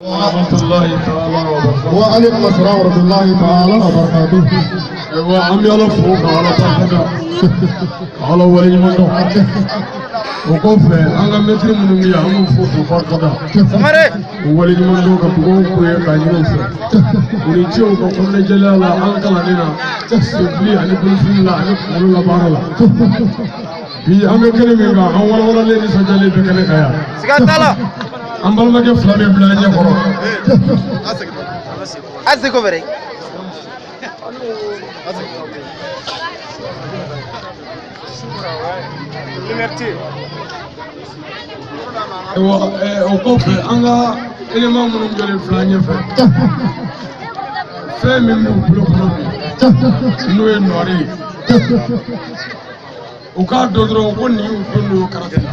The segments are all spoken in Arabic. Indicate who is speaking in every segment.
Speaker 1: ورحمة الله تعالى وبركاته.
Speaker 2: وعليكم السلام ورحمة الله تعالى وبركاته.
Speaker 1: وعم يلا فوق على طاقة على ولي منو وقف أنا مثل من يعمل فوق فقدا ولي منو كبقون كوي كاجنوس ونجيو كقول جلالا أنك لنا سبلي على كل شيء لا على كل لا بارلا في أمي كلمة عن ولا لين سجلي بكلمة كيا
Speaker 3: سكتلا
Speaker 1: أمبل ما كيف فلان بلانيا كرو
Speaker 3: أزيكو بري
Speaker 1: وقف أنا إلى ما من جل فلان يفعل فهم من بلو بلو نوي نوري وكاد دودرو وني وكنو كراتنا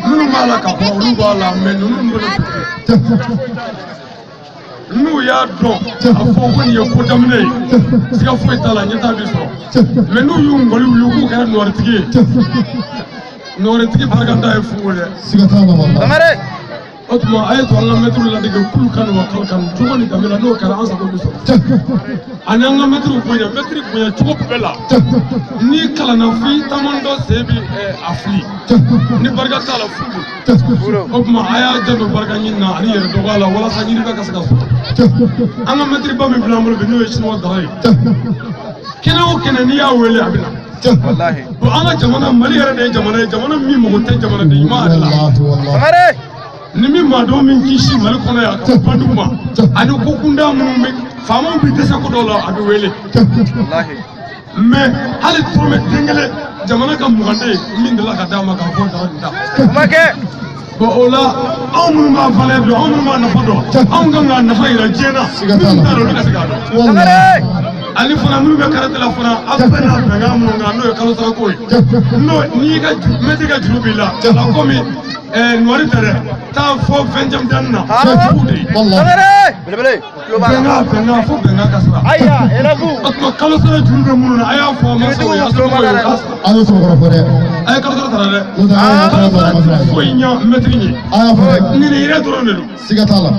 Speaker 1: نو مالا كابو نو بالا من نو بلو نو يا دون أفو وني يكوتامني سيافو يتالا نيتا بيسو منو يوم بلو يوكو كان نورتيجي نورتيجي بركاندا يفوله
Speaker 2: سيغتانا والله
Speaker 3: سمري
Speaker 1: أتما أيت والله مترو لا دقة كل كان وكل كان جواني كاملا نو كان أنسى بيسو أنا أنا مترو كويا تشوف بلا ni kala na fi tamando sebi afli ni barga tala fulu o kuma aya jado barga nyina ari yer do wala wala sa nyiri ka saka so anga metri ba mi blamul be no yesno dai kena o kena ni ya wele abina
Speaker 3: wallahi
Speaker 1: to anga jamana mali yer de jamana mi mo te jamana de ma Allah
Speaker 3: سمري
Speaker 1: ni mi ma do min kishi mal kono ya ka banduma adu ko kunda mun me famo bi desa ko dola adu wele
Speaker 3: والله
Speaker 1: mais hali tome dengele jamana ka mugande min dala ka dama ka fo da
Speaker 3: وماكي
Speaker 1: bo ola amru ma fale do amru ma na fodo am ganga na fayra jena min daro ka sigado
Speaker 3: سمري
Speaker 1: ali fana munu be karate la fana abena bega mun ga no kalo sa ko no ni ga meti ga jubila la komi nwari tere ta fo venjam danna
Speaker 2: والله
Speaker 3: سمري بلي بلي لو
Speaker 1: benga
Speaker 3: بالا
Speaker 1: benga fo benga kasra
Speaker 3: هيا يلغو
Speaker 1: akko kalo sa jube mun na aya fo ma so ya so
Speaker 2: أنا سوف أفرح
Speaker 1: ay kalo sa tara de
Speaker 2: أنا
Speaker 1: fo nya metri ni
Speaker 2: أفرح
Speaker 1: ni ne ire doro ne do
Speaker 2: سيغتالا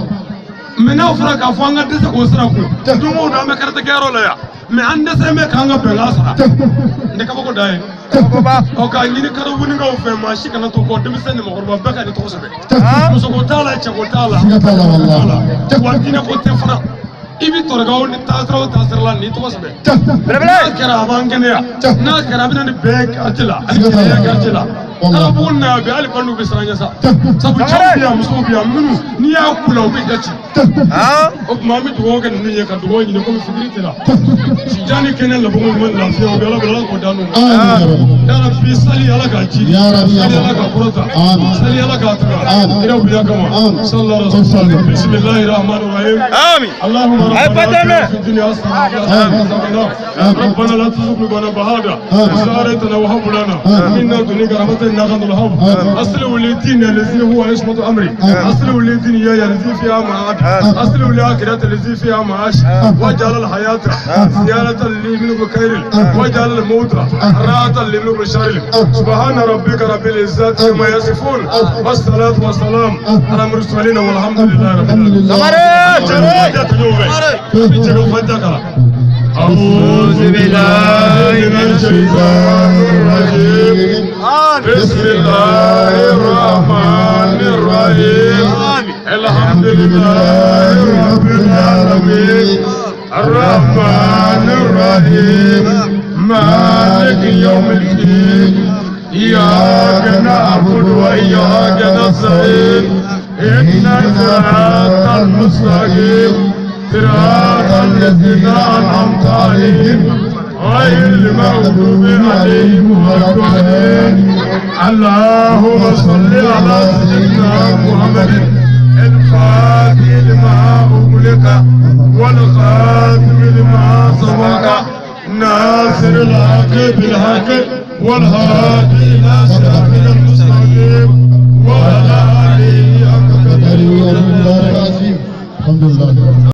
Speaker 1: mena fura ka fo anga desa ko sara ko dumo do me karata gero la ya me ande se me kanga benga sara ne ka ko dai
Speaker 3: بابا
Speaker 1: o ka ni kara wuni nga o fe ma shi kana to ko demi sen mo gorba baka ni to so be muso ko tala che ko tala
Speaker 2: سيغتالا والله
Speaker 1: wa dina ko te fura ibi torga o ni tasra la ni to so be
Speaker 3: بلي
Speaker 1: na
Speaker 3: بلي
Speaker 1: kara abangene ya na kara bina ni bek atila
Speaker 2: Sigatala.
Speaker 1: ya gartila
Speaker 2: Wallah.
Speaker 1: ala bunna be ali panu be saranya sa sabu champion muso biya munu ni ya kula o be gati
Speaker 3: ها
Speaker 1: o kuma mi duwo ga ni ka duwo ni ko mi security la jani kenen la bongo mon la fiyo be la ko danu
Speaker 2: آمين
Speaker 1: ya rabbi sali ala ka ji
Speaker 2: يا رب يا
Speaker 1: sali ala
Speaker 2: رب
Speaker 1: ka kurota
Speaker 2: آمين
Speaker 1: sali ala ka tuka
Speaker 2: آمين.
Speaker 1: ila biya kama
Speaker 2: آمين.
Speaker 1: sallallahu alaihi wasallam bismillahir rahmanir rahim
Speaker 3: آمين
Speaker 1: اللهم
Speaker 3: أي
Speaker 1: ربنا
Speaker 3: فتنة.
Speaker 1: آتنا في الدنيا حسنة
Speaker 2: آمين.
Speaker 1: ربنا لا تزغ قلوبنا بعد
Speaker 2: آمين.
Speaker 1: إذ هديتنا وهب لنا
Speaker 2: آمين.
Speaker 1: من لدنك رحمة إنك أنت الوهاب
Speaker 2: آمين.
Speaker 1: أصلح لي ديني الذي هو عصمة أمري
Speaker 2: آمين.
Speaker 1: أصلح لي دنياي الذي فيها معاد
Speaker 3: آمين.
Speaker 1: أصلح لي آخرتي الذي فيها معاش واجعل الحياة زيادة لي من بخير واجعل الموت راحة لي من بشر سبحان ربك رب العزة عما يصفون والصلاة والسلام على المرسلين والحمد لله رب العالمين أعوذ بالله من الشيطان الرجيم بسم الله الرحمن الرحيم الحمد لله رب العالمين الرحمن الرحيم مالك يوم الدين إياك نعبد وإياك نستعين إن الصراط المستقيم صراط الذين أنعمت عليهم غير المغضوب عليهم ولا الضالين اللهم صل على سيدنا محمد الفاتح لما أغلق والخاتم لما سبق ناصر الحق بالحق والهادي إلى صراطك المستقيم وعلى آله حق قدره
Speaker 2: الحمد لله